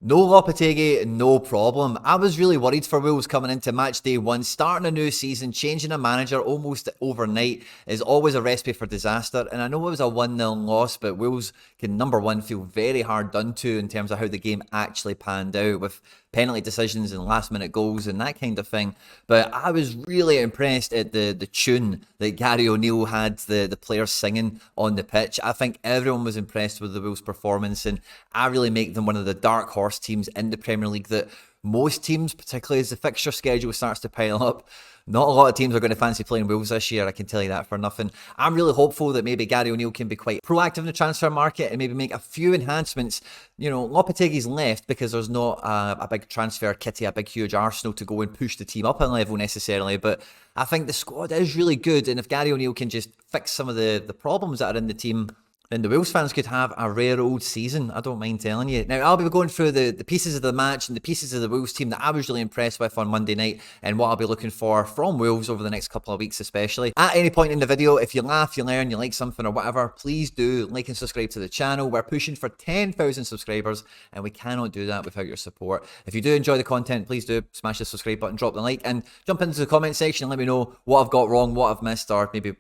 No Lopetegui, no problem. I was really worried for Wolves coming into match day one. Starting a new season, changing a manager almost overnight is always a recipe for disaster. And I know it was a 1-0 loss, but Wolves can, number one, feel very hard done to in terms of how the game actually panned out with penalty decisions and last-minute goals and that kind of thing. But I was really impressed at the tune that Gary O'Neill had the players singing on the pitch. I think everyone was impressed with the Wolves' performance, and I really make them one of the dark horse teams in the Premier League that most teams, particularly as the fixture schedule starts to pile up, not a lot of teams are going to fancy playing Wolves this year, I can tell you that for nothing. I'm really hopeful that maybe Gary O'Neill can be quite proactive in the transfer market and maybe make a few enhancements. You know, Lopetegui's left because there's not a big transfer kitty, a big huge arsenal to go and push the team up a level necessarily, but I think the squad is really good, and if Gary O'Neill can just fix some of the problems that are in the team, then the Wolves fans could have a rare old season, I don't mind telling you. Now, I'll be going through the pieces of the match and the pieces of the Wolves team that I was really impressed with on Monday night and what I'll be looking for from Wolves over the next couple of weeks especially. At any point in the video, if you laugh, you learn, you like something or whatever, please do like and subscribe to the channel. We're pushing for 10,000 subscribers and we cannot do that without your support. If you do enjoy the content, please do smash the subscribe button, drop the like, and jump into the comment section and let me know what I've got wrong, what I've missed, or maybe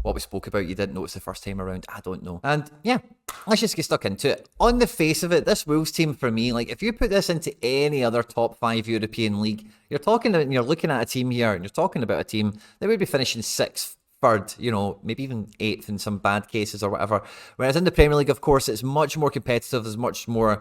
what we spoke about you didn't notice the first time around. I don't know. And yeah, let's just get stuck into it. On the face of it, this Wolves team for me, like if you put this into any other top 5 European league, you're looking at a team here and you're talking about a team that would be finishing 6th, 3rd, you know, maybe even 8th in some bad cases or whatever. Whereas in the Premier League, of course, it's much more competitive. There's more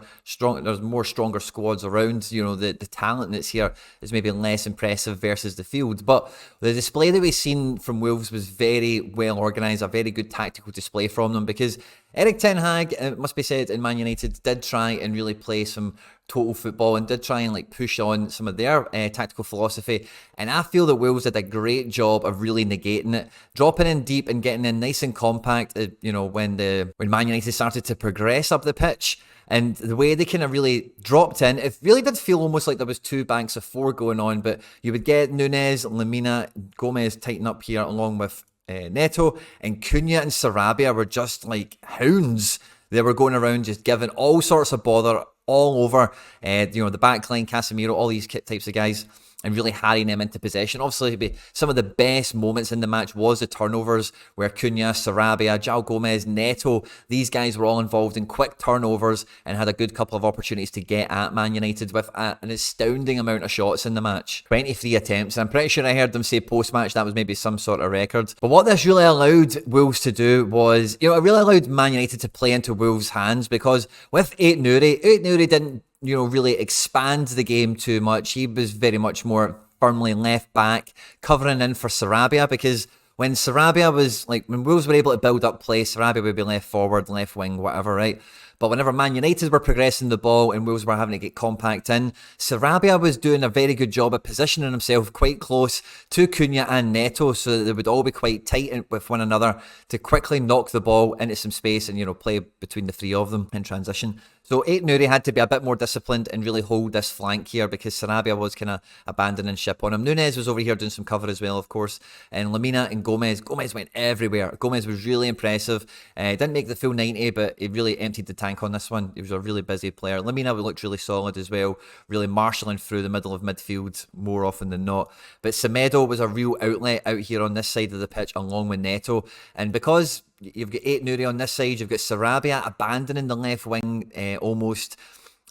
stronger squads around. You know, the talent that's here is maybe less impressive versus the field. But the display that we've seen from Wolves was very well organised, a very good tactical display from them, because Erik Ten Hag, it must be said, in Man United did try and really play some total football and did try and like push on some of their tactical philosophy, and I feel that Wolves did a great job of really negating it, dropping in deep and getting in nice and compact. You know, when Man United started to progress up the pitch, and the way they kind of really dropped in, it really did feel almost like there was 2 banks of 4 going on. But you would get Nunes, Lemina, Gomez tighten up here along with Neto, and Cunha and Sarabia were just like hounds. They were going around just giving all sorts of bother all over, you know, the back line, Casemiro, all these types of guys, and really harrying them into possession. Obviously, some of the best moments in the match was the turnovers where Cunha, Sarabia, João Gomez, Neto, these guys were all involved in quick turnovers and had a good couple of opportunities to get at Man United with an astounding amount of shots in the match. 23 attempts. I'm pretty sure I heard them say post-match that was maybe some sort of record. But what this really allowed Wolves to do was, you know, it really allowed Man United to play into Wolves' hands, because with Ait-Nouri didn't, you know, really expand the game too much. He was very much more firmly left back, covering in for Sarabia, because when Wolves were able to build up play, Sarabia would be left forward, left wing, whatever, right? But whenever Man United were progressing the ball and Wolves were having to get compact in, Sarabia was doing a very good job at positioning himself quite close to Cunha and Neto, so that they would all be quite tight with one another to quickly knock the ball into some space and, you know, play between the 3 of them in transition. So Ait-Nouri had to be a bit more disciplined and really hold this flank here, because Sarabia was kind of abandoning ship on him. Nunes was over here doing some cover as well, of course. And Lemina and Gomez went everywhere. Gomez was really impressive. Didn't make the full 90, but he really emptied the tank on this one. He was a really busy player. Lemina looked really solid as well, really marshalling through the middle of midfield more often than not. But Semedo was a real outlet out here on this side of the pitch along with Neto. And because you've got Ait-Nouri on this side, you've got Sarabia abandoning the left wing almost.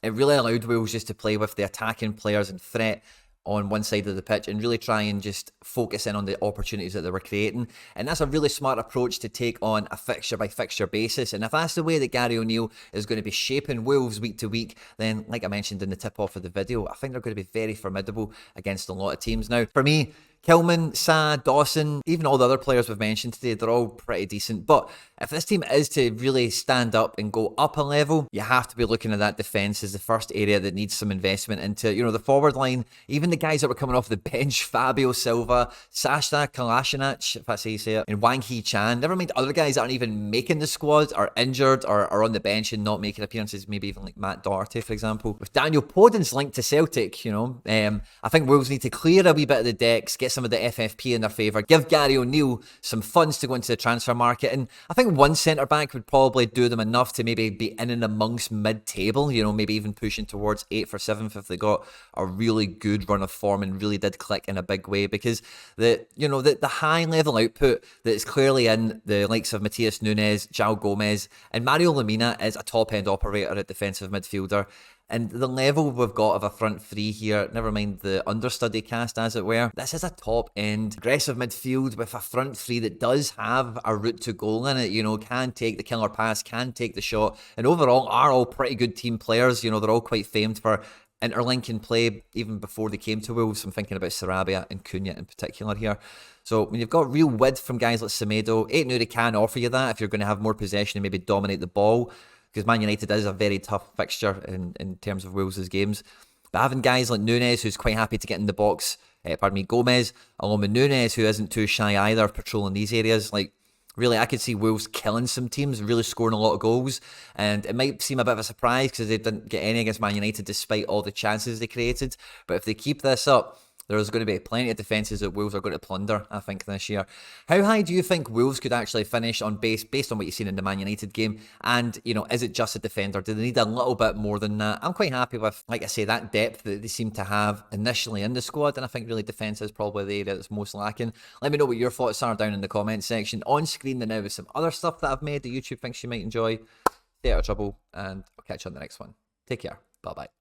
It really allowed Wolves just to play with the attacking players and threat on one side of the pitch and really try and just focus in on the opportunities that they were creating. And that's a really smart approach to take on a fixture by fixture basis. And if that's the way that Gary O'Neill is going to be shaping Wolves week to week, then like I mentioned in the tip off of the video, I think they're going to be very formidable against a lot of teams. Now, for me, Kilman, Sa, Dawson, even all the other players we've mentioned today, they're all pretty decent. But if this team is to really stand up and go up a level, you have to be looking at that defence as the first area that needs some investment into, you know, the forward line. Even the guys that were coming off the bench, Fabio Silva, Sasha Kalashinac, if that's how you say it, and Wang Hee-chan. Never mind other guys that aren't even making the squad, are injured, or are on the bench and not making appearances, maybe even like Matt Doherty, for example. With Daniel Podence linked to Celtic, you know, I think Wolves need to clear a wee bit of the decks, get some of the FFP in their favour, give Gary O'Neill some funds to go into the transfer market, and I think one centre-back would probably do them enough to maybe be in and amongst mid-table, you know, maybe even pushing towards 8th or 7th if they got a really good run of form and really did click in a big way, because the high-level output that is clearly in the likes of Matheus Nunes, João Gomez, and Mario Lemina is a top-end operator at defensive midfielder. And the level we've got of a front three here, never mind the understudy cast as it were, this is a top-end aggressive midfield with a front three that does have a route to goal in it, you know, can take the killer pass, can take the shot, and overall are all pretty good team players. You know, they're all quite famed for interlinking play even before they came to Wolves. I'm thinking about Sarabia and Cunha in particular here. So when you've got real width from guys like Semedo, Aït-Nouri can offer you that if you're going to have more possession and maybe dominate the ball, because Man United is a very tough fixture in terms of Wolves' games. But having guys like Nunes, who's quite happy to get in the box, Gomez, along with Nunes, who isn't too shy either of patrolling these areas, like, really, I could see Wolves killing some teams, really scoring a lot of goals. And it might seem a bit of a surprise because they didn't get any against Man United despite all the chances they created. But if they keep this up, there's going to be plenty of defences that Wolves are going to plunder, I think, this year. How high do you think Wolves could actually finish on based on what you've seen in the Man United game? And, you know, is it just a defender? Do they need a little bit more than that? I'm quite happy with, like I say, that depth that they seem to have initially in the squad. And I think really defence is probably the area that's most lacking. Let me know what your thoughts are down in the comments section. On screen now with some other stuff that I've made that YouTube thinks you might enjoy. Stay out of trouble, and I'll catch you on the next one. Take care. Bye-bye.